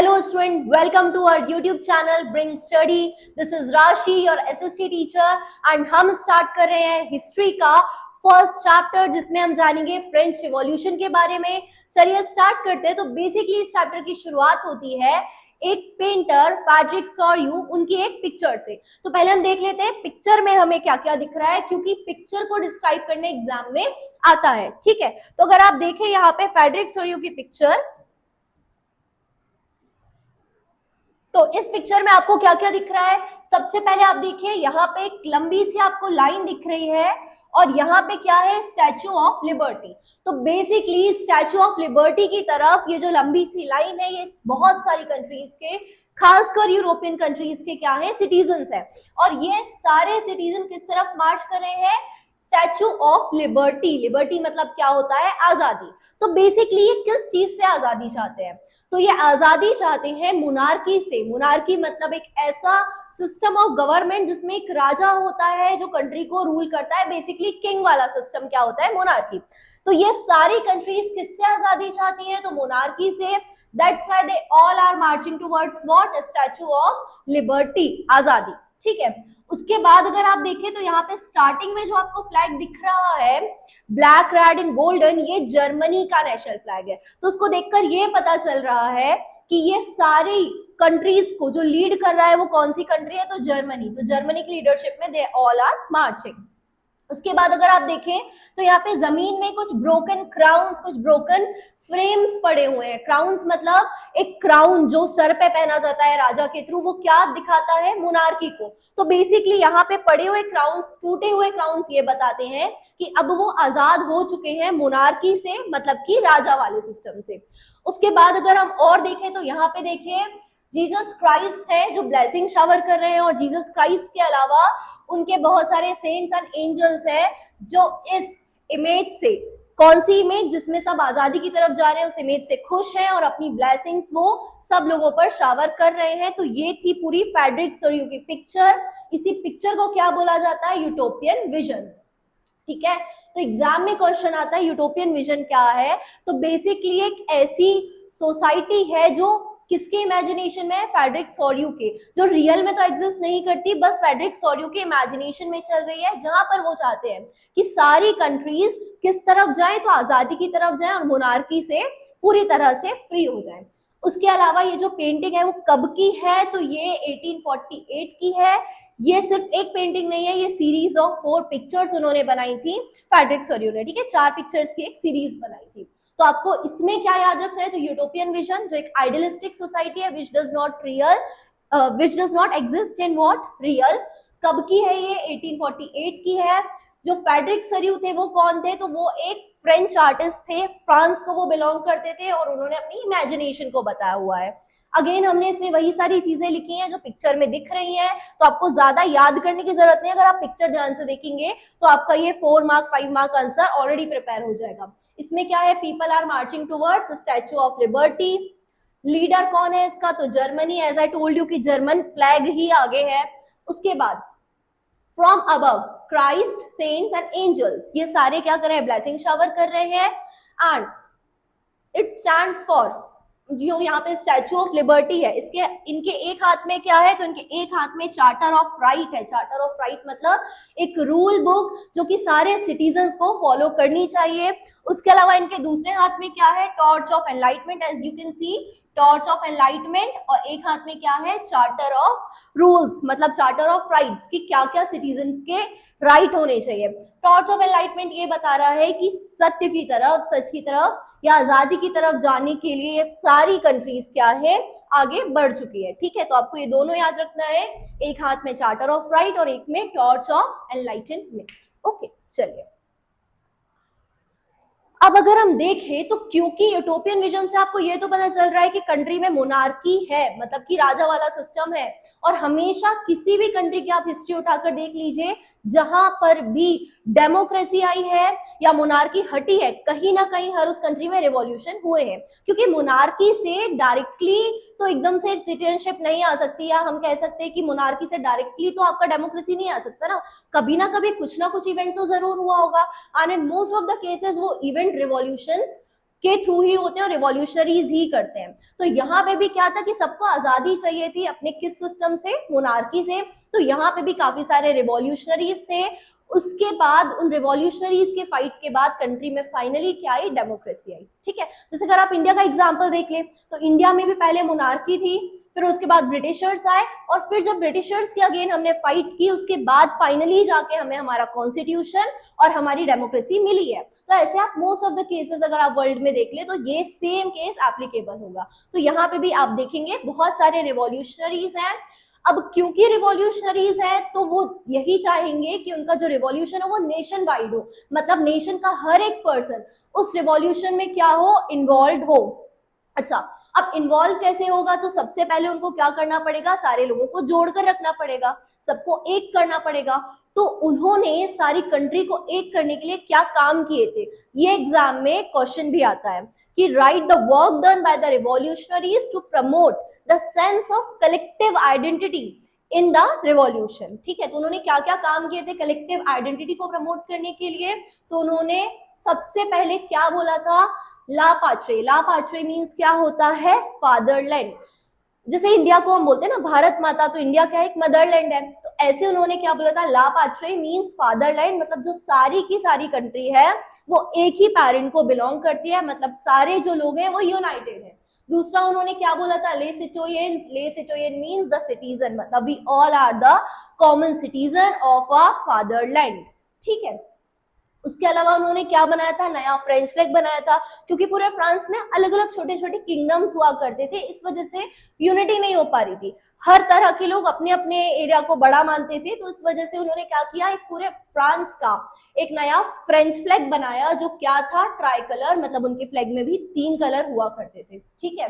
Hello student, welcome to our YouTube channel Bring Study. This is Rashi, your SST teacher, and हम start कर रहे हैं history का first chapter जिसमें हम जानेंगे फ्रेंच रिवॉल्यूशन के बारे में। चलिए स्टार्ट करते हैं। तो बेसिकली इस चैप्टर की शुरुआत होती है एक पेंटर फ्रेडरिक सॉर्यू उनकी एक पिक्चर से। तो पहले हम देख लेते हैं पिक्चर में हमें क्या क्या दिख रहा है, क्योंकि पिक्चर को डिस्क्राइब करने एग्जाम में आता है। ठीक है, तो अगर आप देखें यहाँ पे फ्रेडरिक सॉर्यू की पिक्चर, तो इस पिक्चर में आपको क्या क्या दिख रहा है। सबसे पहले आप देखिए यहाँ पे एक लंबी सी आपको लाइन दिख रही है और यहाँ पे क्या है, स्टैचू ऑफ लिबर्टी। तो बेसिकली स्टैचू ऑफ लिबर्टी की तरफ ये जो लंबी सी लाइन है, ये बहुत सारी कंट्रीज के, खासकर यूरोपियन कंट्रीज के क्या है, सिटीजन्स है। और ये सारे सिटीजन किस तरफ मार्च कर रहे हैं, स्टैचू ऑफ लिबर्टी। लिबर्टी मतलब क्या होता है, आजादी। तो बेसिकली ये किस चीज से आजादी चाहते हैं, तो ये आजादी चाहते हैं मोनार्की से। मोनार्की मतलब एक ऐसा सिस्टम ऑफ गवर्नमेंट जिसमें एक राजा होता है जो कंट्री को रूल करता है। बेसिकली किंग वाला सिस्टम क्या होता है, मोनार्की। तो ये सारी कंट्रीज किससे आजादी चाहती हैं, तो मोनार्की से। That's why they all are marching towards what, statue of liberty, आजादी। ठीक है, उसके बाद अगर आप देखें तो यहाँ पे स्टार्टिंग में जो आपको फ्लैग दिख रहा है ब्लैक रेड एंड गोल्डन, ये जर्मनी का नेशनल फ्लैग है। तो उसको देखकर ये पता चल रहा है कि ये सारी कंट्रीज को जो लीड कर रहा है वो कौन सी कंट्री है, तो जर्मनी। तो जर्मनी की लीडरशिप में दे ऑल आर मार्चिंग। उसके बाद अगर आप देखें तो यहाँ पे जमीन में कुछ ब्रोकन क्राउन्स, कुछ ब्रोकन फ्रेम्स पड़े हुए हैं। क्राउन्स मतलब एक क्राउन जो सर पे पहना जाता है राजा के थ्रू, वो क्या दिखाता है, मोनार्की को। तो बेसिकली यहाँ पे पड़े हुए क्राउन्स, टूटे हुए क्राउन्स ये बताते हैं कि अब वो आजाद हो चुके हैं मोनार्की से, मतलब कि राजा वाले सिस्टम से। उसके बाद अगर हम और देखें तो यहाँ पे देखिए जीसस क्राइस्ट है जो ब्लेसिंग शावर कर रहे हैं, और जीसस क्राइस्ट के अलावा उनके बहुत सारे सेंट्स एंड एंजल्स हैं जो इस इमेज से, कौन सी इमेज, जिसमें सब आजादी की तरफ जा रहे हैं, उस इमेज से खुश हैं और अपनी ब्लेसिंग्स वो सब लोगों पर शावर कर रहे हैं। तो ये थी पूरी फ्रेडरिक सॉर्यू की पिक्चर। इसी पिक्चर को क्या बोला जाता है, यूटोपियन विजन। ठीक है, तो एग्जाम में क्वेश्चन आता है यूटोपियन विजन क्या है। तो बेसिकली एक ऐसी सोसाइटी है जो किसके इमेजिनेशन में है, फ्रेडरिक सॉर्यू के, जो रियल में तो एग्जिस्ट नहीं करती, बस फ्रेडरिक सॉर्यू के इमेजिनेशन में चल रही है, जहां पर वो चाहते हैं कि सारी कंट्रीज किस तरफ जाएं, तो आजादी की तरफ जाएं और मोनार्की से पूरी तरह से फ्री हो जाएं। उसके अलावा ये जो पेंटिंग है वो कब की है, तो ये 1848 की है। ये सिर्फ एक पेंटिंग नहीं है, ये सीरीज ऑफ 4 पिक्चर्स उन्होंने बनाई थी फ्रेडरिक सॉर्यू ने। ठीक है, 4 पिक्चर्स की एक सीरीज बनाई थी। तो आपको इसमें क्या याद रखना है, तो यूटोपियन विजन जो एक आइडियलिस्टिक सोसाइटी है which does not exist in what, real. कब की है ये, 1848 की है। जो फ्रेडरिक सॉर्यू थे वो कौन थे, तो वो एक फ्रेंच आर्टिस्ट थे, फ्रांस को वो बिलोंग करते थे और उन्होंने अपनी इमेजिनेशन को बताया हुआ है। अगेन हमने इसमें वही सारी चीजें लिखी हैं जो पिक्चर में दिख रही हैं, तो आपको ज्यादा याद करने की जरूरत नहीं। अगर आप पिक्चर ध्यान से देखेंगे तो आपका ये 4 mark 5 mark answer already prepare हो जाएगा। इसमें क्या है, people are marching towards statue of liberty. Leader कौन है इसका, तो Germany. As I told you कि जर्मन फ्लैग ही आगे है। उसके बाद from above Christ, saints and angels, ये सारे क्या कर रहे हैं, ब्लेसिंग शावर कर रहे हैं। एंड इट स्टैंड्स फॉर, जो यहाँ पे स्टैचू ऑफ लिबर्टी है, इसके इनके एक हाथ में क्या है, तो इनके एक हाथ में चार्टर ऑफ राइट है। चार्टर ऑफ राइट मतलब एक रूल बुक जो कि सारे सिटीजन्स को फॉलो करनी चाहिए। उसके अलावा इनके दूसरे हाथ में क्या है, torch of enlightenment, as you can see torch of enlightenment. और एक हाथ में क्या है, चार्टर ऑफ रूल्स, मतलब चार्टर ऑफ राइट्स कि क्या क्या सिटीजन के राइट होने चाहिए। टॉर्च ऑफ एनलाइटमेंट ये बता रहा है कि सत्य की तरफ, सच की तरफ या आजादी की तरफ जाने के लिए ये सारी कंट्रीज क्या है, आगे बढ़ चुकी है। ठीक है, तो आपको ये दोनों याद रखना है, एक हाथ में चार्टर ऑफ राइट और एक में टॉर्च ऑफ एनलाइटमेंट। ओके, चलिए अब अगर हम देखें तो क्योंकि यूटोपियन विजन से आपको ये तो पता चल रहा है कि कंट्री में मोनार्की है, मतलब कि राजा वाला सिस्टम है। और हमेशा किसी भी कंट्री की आप हिस्ट्री उठाकर देख लीजिए, जहां पर भी डेमोक्रेसी आई है या मोनार्की हटी है, कहीं ना कहीं हर उस कंट्री में रिवॉल्यूशन हुए हैं। क्योंकि मोनार्की से डायरेक्टली तो एकदम से सिटीजनशिप नहीं आ सकती, या हम कह सकते हैं कि मोनार्की से डायरेक्टली तो आपका डेमोक्रेसी नहीं आ सकता ना कभी कुछ ना कुछ इवेंट तो जरूर हुआ होगा। And in most of the cases वो इवेंट रिवॉल्यूशंस के थ्रू ही होते हैं और रिवॉल्यूशनरीज ही करते हैं। तो यहाँ पे भी क्या था कि सबको आजादी चाहिए थी अपने किस सिस्टम से, मोनार्की से। तो यहाँ पे भी काफी सारे रिवॉल्यूशनरीज थे। उसके बाद उन रिवॉल्यूशनरीज के फाइट के बाद कंट्री में फाइनली क्या आई, डेमोक्रेसी आई। ठीक है, जैसे अगर आप इंडिया का एग्जांपल देख ले तो इंडिया में भी पहले मोनार्की थी, फिर उसके बाद ब्रिटिशर्स आए, और फिर जब ब्रिटिशर्स की अगेन हमने फाइट की उसके बाद फाइनली जाके हमें हमारा कॉन्स्टिट्यूशन और हमारी डेमोक्रेसी मिली है। तो ऐसे आप मोस्ट ऑफ द केसेस अगर आप वर्ल्ड में देख ले तो ये सेम केस एप्लीकेबल होगा। तो यहाँ पे भी आप देखेंगे बहुत सारे रिवॉल्यूशनरीज हैं। अब क्योंकि रिवॉल्यूशनरीज है तो वो यही चाहेंगे कि उनका जो रिवॉल्यूशन है वो नेशन वाइड हो, मतलब नेशन का हर एक पर्सन उस रिवॉल्यूशन में क्या हो, इन्वॉल्व हो। अच्छा, अब इन्वॉल्व कैसे होगा, तो सबसे पहले उनको क्या करना पड़ेगा, सारे लोगों को जोड़कर रखना पड़ेगा, सबको एक करना पड़ेगा। तो उन्होंने सारी कंट्री को एक करने के लिए क्या काम किए थे, ये एग्जाम में क्वेश्चन भी आता है कि write the work done by the revolutionaries to promote the sense of collective identity in the revolution. ठीक है, तो उन्होंने क्या क्या काम किए थे कलेक्टिव आइडेंटिटी को प्रमोट करने के लिए। तो उन्होंने सबसे पहले क्या बोला था, ला पात्रे। ला पात्रे मीन्स क्या होता है, फादरलैंड। जैसे इंडिया को हम बोलते हैं ना भारत माता, तो इंडिया क्या है, एक मदरलैंड है। तो ऐसे उन्होंने क्या बोला था, ला पात्रे मीन्स फादरलैंड, मतलब जो सारी की सारी कंट्री है वो एक ही पेरेंट को बिलोंग करती है, मतलब सारे जो लोग हैं वो यूनाइटेड है। दूसरा उन्होंने क्या बोला था, ले सिटोयन। ले सिटोयन मीन्स द सिटीजन, मतलब we all are the common citizen of a fatherland. ठीक है, उसके अलावा उन्होंने क्या बनाया था, नया फ्रेंच फ्लैग बनाया था, क्योंकि पूरे फ्रांस में अलग अलग छोटे छोटे किंगडम्स हुआ करते थे, इस वजह से यूनिटी नहीं हो पा रही थी, हर तरह के लोग अपने अपने एरिया को बड़ा मानते थे। तो इस वजह से उन्होंने क्या किया, एक पूरे फ्रांस का एक नया फ्रेंच फ्लैग बनाया, जो क्या था, ट्राई कलर, मतलब उनके फ्लैग में भी 3 कलर हुआ करते थे। ठीक है,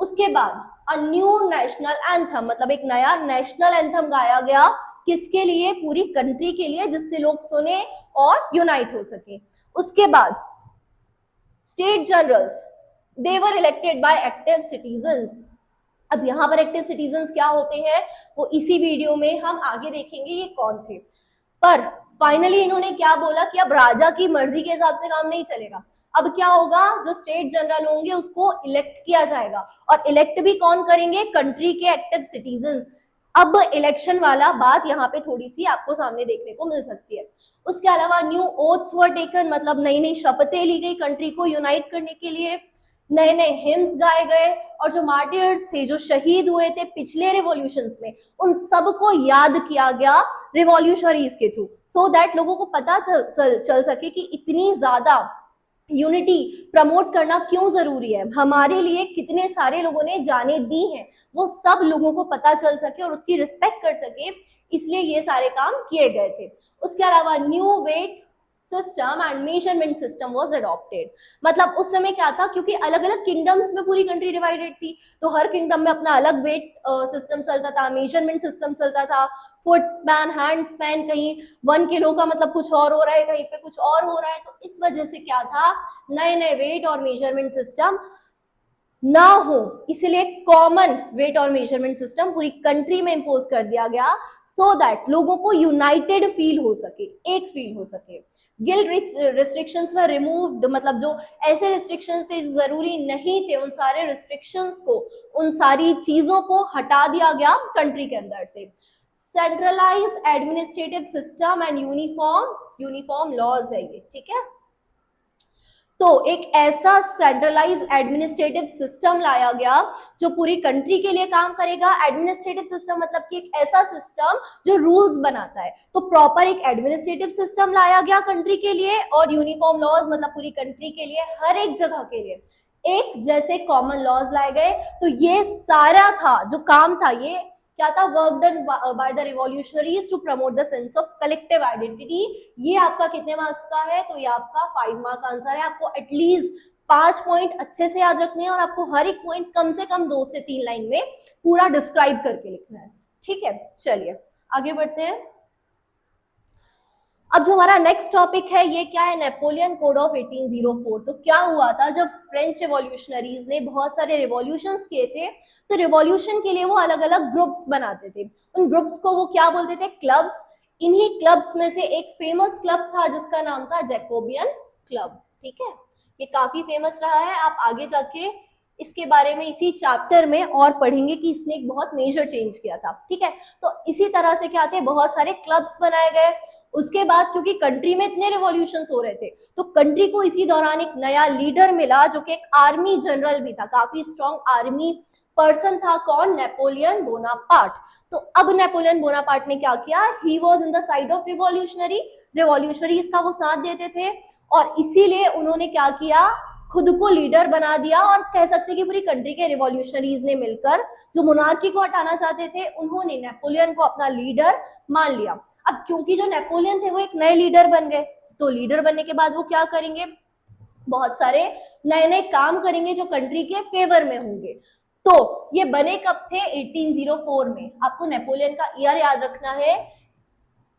उसके बाद अ न्यू नेशनल एंथम, मतलब एक नया नेशनल एंथम गाया गया, किसके लिए, पूरी कंट्री के लिए, जिससे लोग सुने और यूनाइट हो सके। उसके बाद state generals, they were elected by active citizens. अब यहाँ पर एक्टिव सिटीजन्स क्या होते हैं वो इसी वीडियो में हम आगे देखेंगे ये कौन थे। पर फाइनली इन्होंने क्या बोला कि अब राजा की मर्जी के हिसाब से काम नहीं चलेगा। अब क्या होगा, जो स्टेट जनरल होंगे उसको इलेक्ट किया जाएगा, और इलेक्ट भी कौन करेंगे, कंट्री के एक्टिव सिटीजन्स। अब इलेक्शन वाला बात यहाँ पे थोड़ी सी आपको सामने देखने को मिल सकती है। उसके अलावा न्यू ओथ्स वर टेकन, मतलब नई नई शपथें ली गई कंट्री को यूनाइट करने के लिए, नए नए हिम्स गाए गए, और जो मार्टियर्स थे, जो शहीद हुए थे पिछले रिवॉल्यूशंस में, उन सबको याद किया गया रिवॉल्यूशनरीज के थ्रू, सो दैट लोगों को पता चल सके कि इतनी ज्यादा यूनिटी प्रमोट करना क्यों जरूरी है, हमारे लिए कितने सारे लोगों ने जाने दी हैं, वो सब लोगों को पता चल सके और उसकी रिस्पेक्ट कर सके, इसलिए ये सारे काम किए गए थे। उसके अलावा new weight system and measurement system was adopted, मतलब उस समय क्या था, क्योंकि अलग अलग किंगडम्स में पूरी कंट्री डिवाइडेड थी, तो हर किंगडम में अपना अलग वेट सिस्टम चलता था, मेजरमेंट सिस्टम चलता था, फुट स्पैन, हैंड स्पैन, कहीं 1 किलो का मतलब कुछ और हो रहा है, कहीं पे कुछ और हो रहा है। तो इस वजह से क्या था, नए नए वेट और मेजरमेंट सिस्टम ना हो, इसलिए कॉमन वेट और मेजरमेंट सिस्टम पूरी कंट्री में इंपोज कर दिया गया, सो दैट लोगों को यूनाइटेड फील हो सके, एक फील हो सके। गिल्ड रिस्ट्रिक्शंस वर रिमूव्ड, मतलब जो ऐसे रिस्ट्रिक्शंस थे जो जरूरी नहीं थे, उन सारे रिस्ट्रिक्शंस को, उन सारी चीजों को हटा दिया गया कंट्री के अंदर से। Centralised administrative system and uniform laws है ये। ठीक है, तो एक ऐसा सेंट्रलाइज एडमिनिस्ट्रेटिव सिस्टम लाया गया जो पूरी कंट्री के लिए काम करेगा। एडमिनिस्ट्रेटिव सिस्टम मतलब कि एक ऐसा सिस्टम जो रूल्स बनाता है, तो प्रॉपर एक एडमिनिस्ट्रेटिव सिस्टम लाया गया कंट्री के लिए, और यूनिफॉर्म लॉज मतलब पूरी कंट्री के लिए, हर एक जगह के लिए एक जैसे कॉमन लॉज लाए गए। तो ये सारा था जो काम था, ये क्या था, work done by the revolutionaries to promote the sense of collective identity. ये आपका कितने मार्क्स का है, तो ये आपका 5 मार्क आंसर है। आपको एटलीस्ट 5 पॉइंट अच्छे से याद रखने हैं, और आपको हर एक पॉइंट कम से कम 2 से 3 लाइन में पूरा डिस्क्राइब करके लिखना है। ठीक है, चलिए आगे बढ़ते हैं। अब जो हमारा नेक्स्ट टॉपिक है ये क्या है, नेपोलियन कोड ऑफ 1804। तो क्या हुआ था, जब फ्रेंच रिवॉल्यूशनरीज ने बहुत सारे रिवॉल्यूशंस किए थे, तो रिवॉल्यूशन के लिए वो अलग अलग ग्रुप्स बनाते थे, उन ग्रुप्स को वो क्या बोलते थे, क्लब्स। इन्हीं क्लब्स में से एक फेमस क्लब था जिसका नाम था जैकोबियन क्लब। ठीक है, ये काफी फेमस रहा है, आप आगे जाके इसके बारे में इसी चैप्टर में और पढ़ेंगे कि इसने एक बहुत मेजर चेंज किया था, ठीक है। तो इसी तरह से क्या थे, बहुत सारे क्लब्स बनाए गए। उसके बाद क्योंकि कंट्री में इतने रिवॉल्यूशंस हो रहे थे, तो कंट्री को इसी दौरान एक नया लीडर मिला जो कि एक आर्मी जनरल भी था, काफी स्ट्रॉन्ग आर्मी पर्सन था। कौन? Napoleon Bonaparte. तो अब नेपोलियन बोनापार्ट ने क्या किया, he was in the side of revolutionaries का वो साथ देते थे, और इसीलिए उन्होंने क्या किया, खुद को लीडर बना दिया। और कह सकते कि पूरी कंट्री के रिवॉल्यूशनरीज ने मिलकर जो मोनार्की को हटाना चाहते थे, उन्होंने नेपोलियन को अपना लीडर मान लिया। अब क्योंकि जो नेपोलियन थे वो एक नए लीडर बन गए, तो लीडर बनने के बाद वो क्या करेंगे, बहुत सारे नए नए काम करेंगे जो कंट्री के फेवर में होंगे। तो ये बने कब थे, 1804 में। आपको नेपोलियन का ईयर याद रखना है,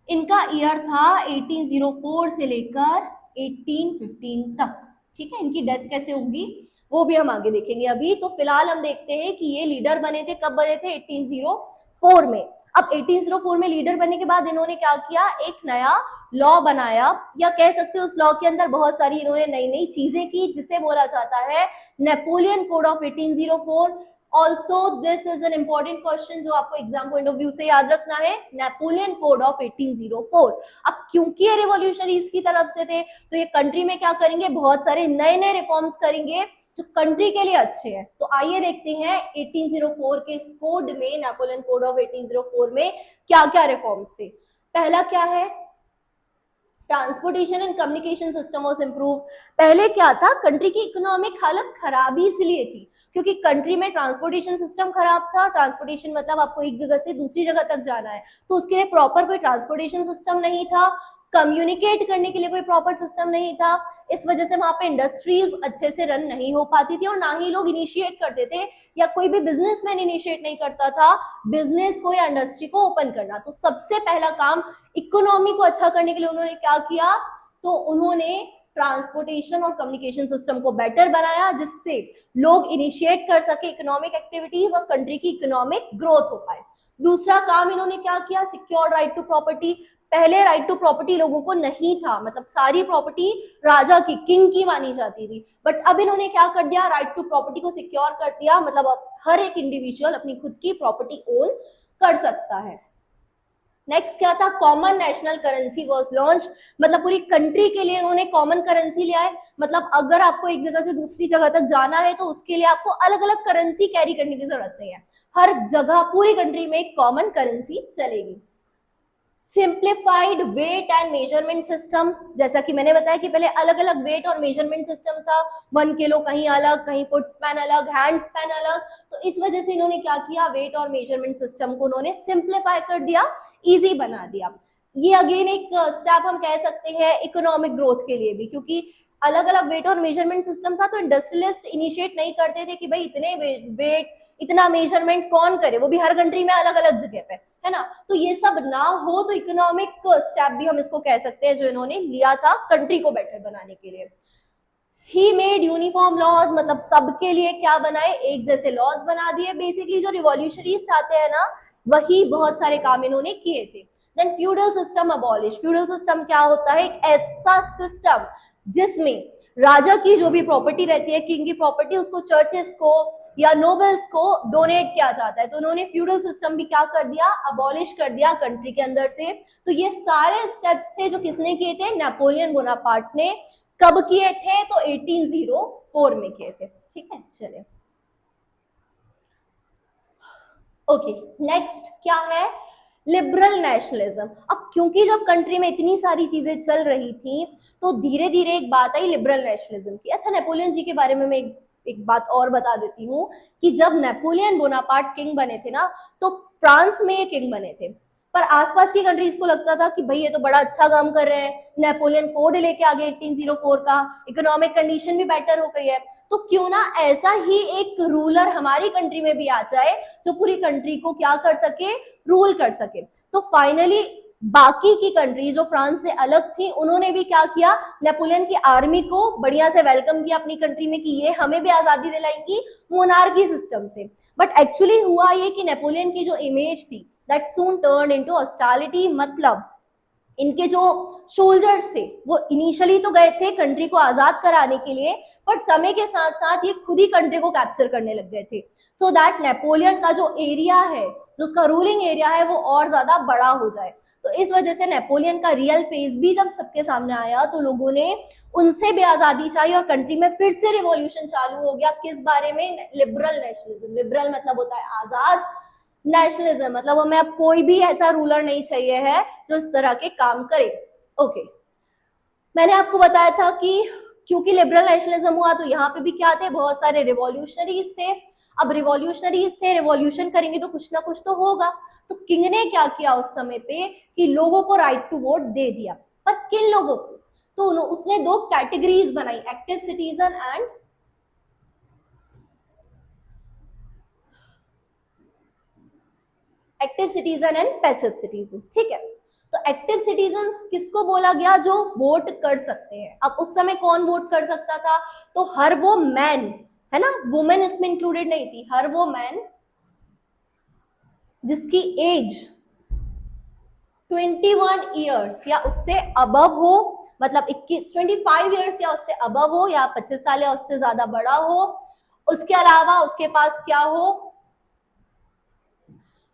इनका ईयर था 1804 से लेकर 1815 तक, ठीक है। इनकी डेथ कैसे होगी वो भी हम आगे देखेंगे। अभी तो फिलहाल हम देखते हैं कि ये लीडर बने थे, कब बने थे, 1804 में। अब 1804 में लीडर बनने के बाद इन्होंने क्या किया, एक नया लॉ बनाया, या कह सकते हैं उस लॉ के अंदर बहुत सारी इन्होंने नई नई चीजें की, जिसे बोला जाता है Napoleon code of 1804। Also this is an important question जो आपको एग्जाम पॉइंट ऑफ व्यू से याद रखना है, नेपोलियन कोड ऑफ 1804। अब क्योंकि ये रिवॉल्यूशनरीज की तरफ से थे, तो ये कंट्री में क्या करेंगे, बहुत सारे नए नए रिफॉर्म्स करेंगे जो कंट्री के लिए अच्छे हैं। तो आइए देखते हैं 1804 के इस कोड में, नेपोलियन कोड ऑफ 1804 में क्या क्या रिफॉर्म्स थे। पहला क्या है, transportation and communication system was improve. पहले क्या था, कंट्री की इकोनॉमिक हालत खराब ही इसलिए थी क्योंकि कंट्री में ट्रांसपोर्टेशन सिस्टम खराब था। ट्रांसपोर्टेशन मतलब आपको एक जगह से दूसरी जगह तक जाना है, तो उसके लिए प्रॉपर कोई ट्रांसपोर्टेशन सिस्टम नहीं था, कम्युनिकेट करने के लिए कोई प्रॉपर सिस्टम नहीं था। इस वजह से वहां पे इंडस्ट्रीज अच्छे से रन नहीं हो पाती थी, और ना ही लोग इनिशिएट करते थे, या कोई भी बिजनेसमैन इनिशिएट नहीं करता था बिजनेस को या इंडस्ट्री को ओपन करना। तो सबसे पहला काम इकोनॉमी को अच्छा करने के लिए उन्होंने क्या किया, तो उन्होंने ट्रांसपोर्टेशन और कम्युनिकेशन सिस्टम को बेटर बनाया, जिससे लोग इनिशिएट कर सके इकोनॉमिक एक्टिविटीज और कंट्री की इकोनॉमिक ग्रोथ हो पाए। दूसरा काम इन्होंने क्या किया, सिक्योर राइट टू प्रॉपर्टी। पहले राइट टू प्रॉपर्टी लोगों को नहीं था, मतलब सारी प्रॉपर्टी राजा की, किंग की मानी जाती थी, बट अब इन्होंने क्या कर दिया, राइट टू प्रॉपर्टी को सिक्योर कर दिया, मतलब अब हर एक इंडिविजुअल अपनी खुद की प्रॉपर्टी ओन कर सकता है। नेक्स्ट क्या था, common national currency was launch, मतलब पूरी कंट्री के लिए उन्होंने कॉमन करेंसी लिया है। मतलब अगर आपको एक जगह से दूसरी जगह तक जाना है तो उसके लिए आपको अलग अलग करेंसी कैरी करने की जरूरत नहीं है, हर जगह पूरी कंट्री में एक कॉमन करेंसी चलेगी। Simplified weight and measurement system, जैसा कि मैंने बताया कि पहले अलग अलग वेट और मेजरमेंट सिस्टम था, 1 किलो कहीं अलग, कहीं फुट स्पैन अलग, हैंड स्पैन अलग। तो इस वजह से इन्होंने क्या किया, वेट और मेजरमेंट सिस्टम को उन्होंने सिंप्लीफाई कर दिया, इजी बना दिया। ये अगेन एक स्टेप हम कह सकते हैं इकोनॉमिक ग्रोथ के लिए भी, क्योंकि अलग अलग वेट और मेजरमेंट सिस्टम था, तो इंडस्ट्रियलिस्ट इनिशिएट नहीं करते थे कि भाई इतने वेट इतना मेजरमेंट कौन करे, वो भी हर कंट्री में अलग अलग जगह पे, है ना। तो ये सब ना हो, तो इकोनॉमिक स्टेप भी हम इसको कह सकते हैं जो इन्होंने लिया था कंट्री को बेटर बनाने के लिए। ही मेड यूनिफॉर्म लॉज, मतलब सबके लिए क्या बनाए, एक जैसे लॉज बना दिए। बेसिकली जो रिवॉल्यूशनरीज चाहते हैं ना, वही बहुत सारे काम इन्होंने किए थे। Then feudal system abolish. Feudal system क्या होता है, एक ऐसा सिस्टम जिसमें राजा की जो भी प्रॉपर्टी रहती है, किंग की प्रॉपर्टी, उसको चर्चेस को या नोबल्स को डोनेट किया जाता है। तो उन्होंने फ्यूडल सिस्टम भी क्या कर दिया, अबॉलिश कर दिया कंट्री के अंदर से। तो ये सारे स्टेप्स थे जो किसने किए थे, नेपोलियन बोनापार्ट ने। कब किए थे, तो 1804 में किए थे, ठीक है। चलिए ओके, नेक्स्ट क्या है, लिबरल नेशनलिज्म। अब क्योंकि जब कंट्री में इतनी सारी चीजें चल रही थी, तो धीरे धीरे एक बात आई लिबरल नेशनलिज्म की। अच्छा, नेपोलियन जी के बारे में मैं एक बात और बता देती हूँ कि जब नेपोलियन बोनापार्ट किंग बने थे ना, तो फ्रांस में ये किंग बने थे, पर आसपास की कंट्रीज को लगता था कि भाई ये तो बड़ा अच्छा काम कर रहे हैं, नेपोलियन कोड लेके आ गए 1804 का, इकोनॉमिक कंडीशन भी बेटर हो गई है, तो क्यों ना ऐसा ही एक रूलर हमारी कंट्री में भी आ जाए जो पूरी कंट्री को क्या कर सके, रूल कर सके। तो फाइनली बाकी की कंट्री जो फ्रांस से अलग थी, उन्होंने भी क्या किया, नेपोलियन की आर्मी को बढ़िया से वेलकम किया अपनी कंट्री में कि ये हमें भी आजादी दिलाएंगी मोनार्की सिस्टम से। बट एक्चुअली हुआ ये कि नेपोलियन की जो इमेज थी that soon turned into hostility, मतलब इनके जो सोल्जर्स थे वो इनिशियली तो गए थे कंट्री को आजाद कराने के लिए, पर समय के साथ साथ ये खुद ही कंट्री को कैप्चर करने लग गए थे, सो दैट नेपोलियन का जो एरिया है, जो उसका रूलिंग एरिया है, वो और ज्यादा बड़ा हो जाए। तो इस वजह से नेपोलियन का रियल फेस भी जब सबके सामने आया तो लोगों ने उनसे भी आजादी चाहिए और कंट्री में फिर से रिवॉल्यूशन चालू हो गया। किस बारे में? Liberal nationalism. लिबरल मतलब होता है आजाद, नेशनलिज्म मतलब हमें अब कोई भी ऐसा रूलर नहीं चाहिए है जो इस तरह के काम करे। ओके, मैंने आपको बताया था कि क्योंकि लिबरल नेशनलिज्म हुआ तो यहाँ पे भी क्या थे, बहुत सारे रिवॉल्यूशनरीज थे। अब रिवॉल्यूशनरीज थे, रिवॉल्यूशन करेंगे तो कुछ ना कुछ तो होगा। तो किंग ने क्या किया उस समय पे कि लोगों को राइट टू वोट दे दिया। पर किन लोगों को? तो उसने दो कैटेगरीज बनाई, active citizen and passive citizen. ठीक है, तो एक्टिव सिटीजन किसको बोला गया? जो वोट कर सकते हैं। अब उस समय कौन वोट कर सकता था? तो हर वो मैन, है ना, वुमेन इसमें इंक्लूडेड नहीं थी, हर वो मैन जिसकी एज 21 ईयर्स या उससे अबव हो, मतलब 25 ईयर्स या उससे अबव हो, या 25 साल या उससे ज्यादा बड़ा हो। उसके अलावा उसके पास क्या हो?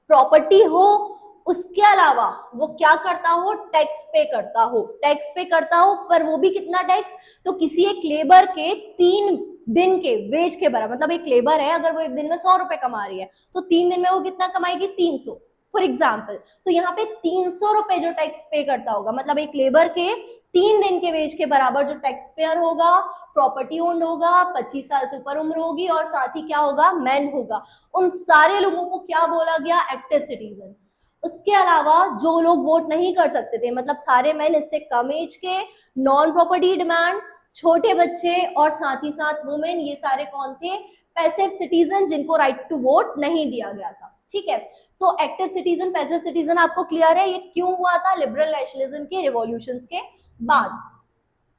प्रॉपर्टी हो। उसके अलावा वो क्या करता हो? टैक्स पे करता हो। टैक्स पे करता हो, पर वो भी कितना टैक्स? तो किसी एक लेबर के 3 दिन के वेज के बराबर, मतलब एक लेबर है अगर वो एक दिन में 100 रुपए कमा रही है तो 3 दिन में वो कितना कमाएगी? 300 फॉर एग्जाम्पल। तो यहाँ पे 300 रुपए जो टैक्स पे करता होगा, मतलब एक लेबर के 3 दिन के वेज के बराबर जो टैक्स पेयर होगा, प्रॉपर्टी ओन्ड होगा, 25 साल से ऊपर उम्र होगी और साथ ही क्या होगा? मैन होगा। उन सारे लोगों को क्या बोला गया? Active citizen. उसके अलावा जो लोग वोट नहीं कर सकते थे, मतलब सारे मैन, इससे कम एज के, नॉन प्रॉपर्टी डिमांड, छोटे बच्चे और साथ ही साथ वुमेन, ये सारे कौन थे? पैसिव सिटीजन, जिनको राइट टू वोट नहीं दिया गया था। ठीक है, तो एक्टिव सिटीजन, पैसिव सिटीजन आपको क्लियर है ये क्यों हुआ था? लिबरल नेशनलिज्म के रिवॉल्यूशंस के बाद।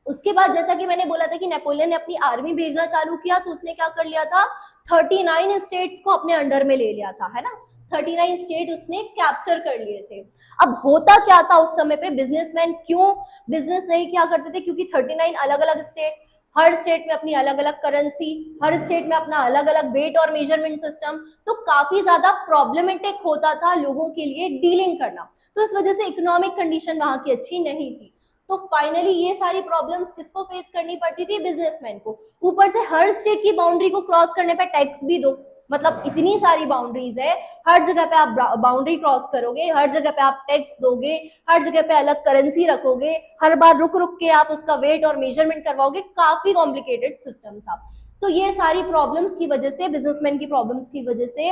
उसके बाद जैसा कि मैंने बोला था कि नेपोलियन ने अपनी आर्मी भेजना चालू किया, तो उसने क्या कर लिया था? 39 स्टेट्स को अपने अंडर में ले लिया था, है ना। 39 स्टेट उसने कैप्चर कर लिए थे। अब होता क्या था उस समय पे? बिजनेसमैन क्यों बिजनेस नहीं किया करते थे? क्योंकि 39 अलग अलग स्टेट, हर स्टेट में अपनी अलग अलग करेंसी, हर स्टेट में अपना अलग अलग वेट और मेजरमेंट सिस्टम, तो काफी ज्यादा प्रॉब्लमेटिक होता था लोगों के लिए डीलिंग करना। तो इस वजह से इकोनॉमिक कंडीशन वहां की अच्छी नहीं थी। तो फाइनली ये सारी प्रॉब्लम्स किसको फेस करनी पड़ती थी? बिजनेसमैन को। ऊपर से हर स्टेट की बाउंड्री को क्रॉस करने पे टैक्स भी दो, मतलब इतनी सारी बाउंड्रीज है, हर जगह पे आप बाउंड्री क्रॉस करोगे, हर जगह पे आप टैक्स दोगे, हर जगह पे अलग करेंसी रखोगे, हर बार रुक रुक के आप उसका वेट और मेजरमेंट करवाओगे। काफी कॉम्प्लिकेटेड सिस्टम था। तो ये सारी प्रॉब्लम्स की वजह से, बिजनेसमैन की प्रॉब्लम्स की वजह से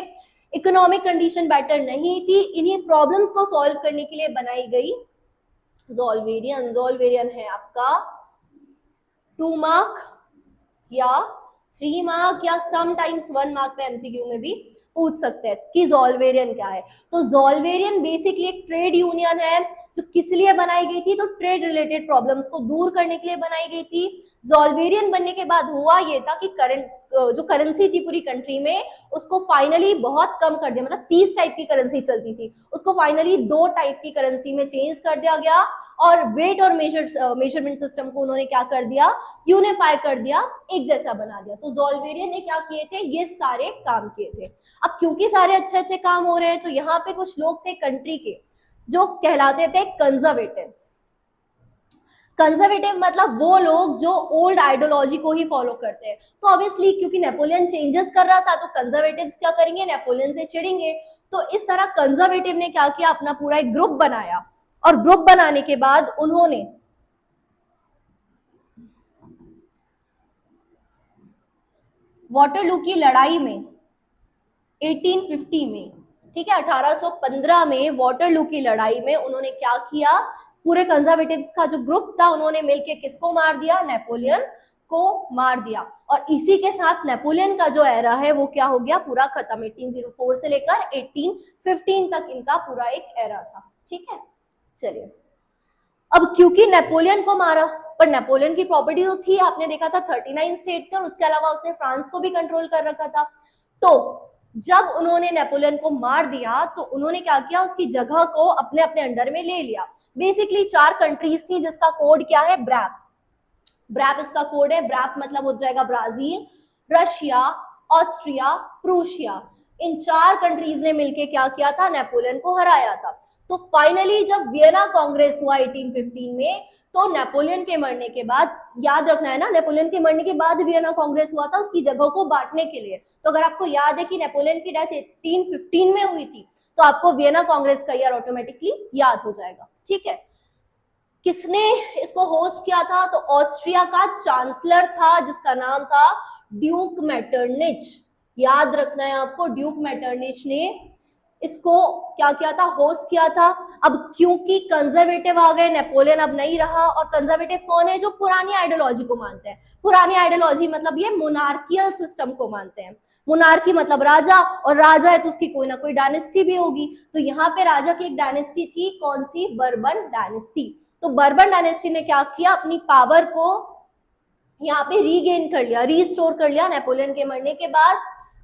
इकोनॉमिक कंडीशन बेटर नहीं थी। इन्हीं प्रॉब्लम्स को सॉल्व करने के लिए बनाई गई ज़ोल्वेरियन। ज़ोल्वेरियन है आपका 2 मार्क या 3 मार्क या समटाइम्स 1 मार्क पे एमसीक्यू में भी पूछ सकते हैं कि ज़ोल्वेरियन क्या है। तो ज़ोल्वेरियन बेसिकली एक ट्रेड यूनियन है जो किस लिए बनाई गई थी? तो ट्रेड रिलेटेड प्रॉब्लम्स को दूर करने के लिए बनाई गई थी। ज़ोल्वेरियन बनने के बाद हुआ ये था कि करंट जो करेंसी थी पूरी कंट्री में, उसको फाइनली बहुत कम कर दिया, मतलब 30 टाइप की करेंसी चलती थी, उसको फाइनली 2 टाइप की करेंसी में चेंज कर दिया गया। और वेट और मेजरमेंट सिस्टम को उन्होंने क्या कर दिया? यूनिफाई कर दिया, एक जैसा बना दिया। तो ज़ोल्वेरियन ने क्या किए थे? ये सारे काम किए थे। अब क्योंकि सारे अच्छे अच्छे काम हो रहे हैं तो यहाँ पे कुछ लोग थे कंट्री के जो कहलाते थे कंजर्वेटिव्स। कंजर्वेटिव मतलब वो लोग जो ओल्ड आइडियोलॉजी को ही फॉलो करते हैं। तो ऑब्वियसली क्योंकि नेपोलियन चेंजेस कर रहा था तो कंजर्वेटिव्स क्या करेंगे? नेपोलियन से चिढ़ेंगे। तो इस तरह कंजर्वेटिव ने क्या किया? अपना पूरा एक ग्रुप बनाया, और ग्रुप बनाने के बाद उन्होंने वाटरलू की लड़ाई में 1850 में, ठीक है, 1815 में वाटरलू की लड़ाई में उन्होंने क्या किया? पूरे कंजर्वेटिव्स का जो ग्रुप था उन्होंने मिलकर किसको मार दिया? नेपोलियन को मार दिया। और इसी के साथ नेपोलियन का जो एरा है वो क्या हो गया? पूरा खत्म। 1804 से लेकर 1815 तक इनका पूरा एक एरा था। ठीक है, चलिए। अब क्योंकि नेपोलियन को मारा, पर नेपोलियन की प्रॉपर्टी तो थी, आपने देखा था 39 स्टेट थे और उसके अलावा उसने फ्रांस को भी कंट्रोल कर रखा था। तो जब उन्होंने नेपोलियन को मार दिया तो उन्होंने क्या किया? उसकी जगह को अपने अपने अंडर में ले लिया। बेसिकली 4 कंट्रीज थी जिसका कोड क्या है? ब्रैप। ब्रैप इसका कोड है, ब्रैप मतलब हो जाएगा ब्राजील, रशिया, ऑस्ट्रिया, प्रूशिया। इन 4 कंट्रीज ने मिलकर क्या किया था, नेपोलियन को हराया था। तो फाइनली जब वियना कांग्रेस हुआ 1815 में, तो नेपोलियन के मरने के बाद, याद रखना है ना, नेपोलियन के मरने के बाद वियना कांग्रेस हुआ था उसकी जगह को बांटने के लिए। तो अगर आपको याद है कि नेपोलियन की डेथ 1815 में हुई थी, तो आपको वियना कांग्रेस का ईयर ऑटोमेटिकली याद हो जाएगा। ठीक है, किसने इसको होस्ट किया था, तो ऑस्ट्रिया का चांसलर था जिसका नाम था ड्यूक मेटरनिच। याद रखना है आपको, ड्यूक मेटरनिच ने इसको क्या किया था, होस्ट किया था। अब क्योंकि कंजर्वेटिव आ गए, नेपोलियन अब नहीं रहा, और कंजर्वेटिव कौन है, जो पुरानी आइडियोलॉजी को मानते हैं। पुरानी आइडियोलॉजी मतलब ये मोनार्कियल सिस्टम को मानते हैं। मोनार्की मतलब राजा, और राजा है तो उसकी कोई ना कोई डायनेस्टी भी होगी। तो यहाँ पे राजा की एक डायनेस्टी थी, कौन सी, बर्बन डायनेस्टी। तो बर्बन डायनेस्टी ने क्या किया, अपनी पावर को यहाँ पे रीगेन कर लिया, रीस्टोर कर लिया नेपोलियन के मरने के बाद।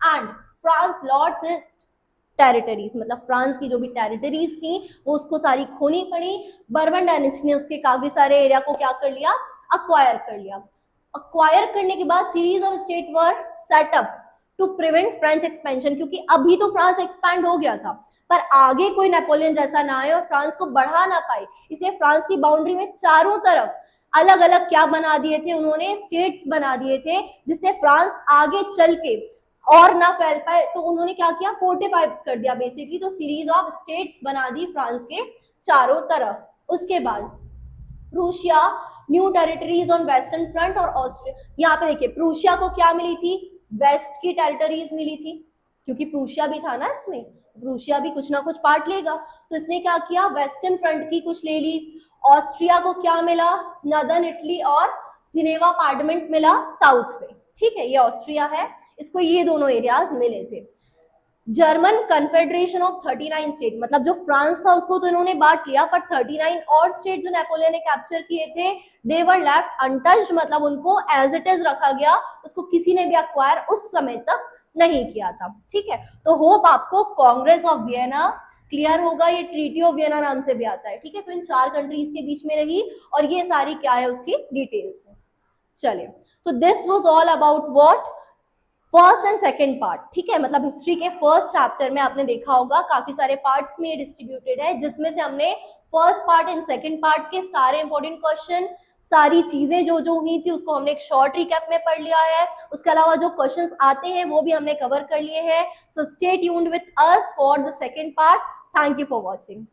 एंड फ्रांस लॉर्ड्स इट्स टेरिटरीज, मतलब फ्रांस की जो भी टेरिटरीज थी वो उसको सारी खोनी पड़ी। बर्बन डायनेस्टी ने उसके काफी सारे एरिया को क्या कर लिया, अक्वायर कर लिया। अक्वायर करने के बाद series of state were set up to prevent French expansion, क्योंकि अभी तो फ्रांस एक्सपैंड हो गया था, पर आगे कोई नेपोलियन जैसा ना आए और फ्रांस को बढ़ा ना पाए, इसलिए फ्रांस की बाउंड्री में चारों तरफ अलग अलग क्या बना दिए थे उन्होंने, स्टेट्स बना दिए थे, जिससे फ्रांस आगे चल के और ना फैल पाए। तो उन्होंने क्या किया, फोर्टिफाई कर दिया बेसिकली। तो सीरीज ऑफ स्टेट्स बना दी फ्रांस के चारों तरफ। उसके बाद Prussia, new territories on western front, और ऑस्ट्रिया। यहाँ पे देखिए प्रूशिया को क्या मिली थी, वेस्ट की टेरिटरीज मिली थी, क्योंकि प्रूशिया भी था ना इसमें, प्रूशिया भी कुछ ना कुछ पार्ट लेगा। तो इसने क्या किया, वेस्टर्न फ्रंट की कुछ ले ली। ऑस्ट्रिया को क्या मिला, नदर्न इटली और जिनेवा पार्लियामेंट मिला साउथ में। ठीक है, ये ऑस्ट्रिया है, इसको ये दोनों एरियाज मिले थे। जर्मन कन्फेडरेशन ऑफ 39 स्टेट, मतलब जो फ्रांस था उसको तो इन्होंने बांट लिया, पर 39 और स्टेट जो नेपोलियन ने कैप्चर किए थे, दे वर लेफ्ट अनटच्ड, मतलब उनको एज इट इज रखा गया, उसको किसी ने भी अक्वायर उस समय तक नहीं किया था। ठीक है, तो होप आपको कांग्रेस ऑफ वियना क्लियर होगा, ये ट्रीटी ऑफ वियना नाम से भी आता है। ठीक है, तो इन 4 कंट्रीज के बीच में रही, और ये सारी क्या है उसकी डिटेल्स है। चलिए, तो this was all about what, first and second part. ठीक है, मतलब हिस्ट्री के फर्स्ट चैप्टर में आपने देखा होगा काफी सारे पार्ट्स में डिस्ट्रीब्यूटेड है, जिसमें से हमने first part and second part के सारे इंपॉर्टेंट क्वेश्चन, सारी चीजें जो जो हुई थी उसको हमने एक शॉर्ट रिकैप में पढ़ लिया है। उसके अलावा जो क्वेश्चंस आते हैं वो भी हमने कवर कर लिए हैं। So stay tuned with us for the second part. Thank you for watching.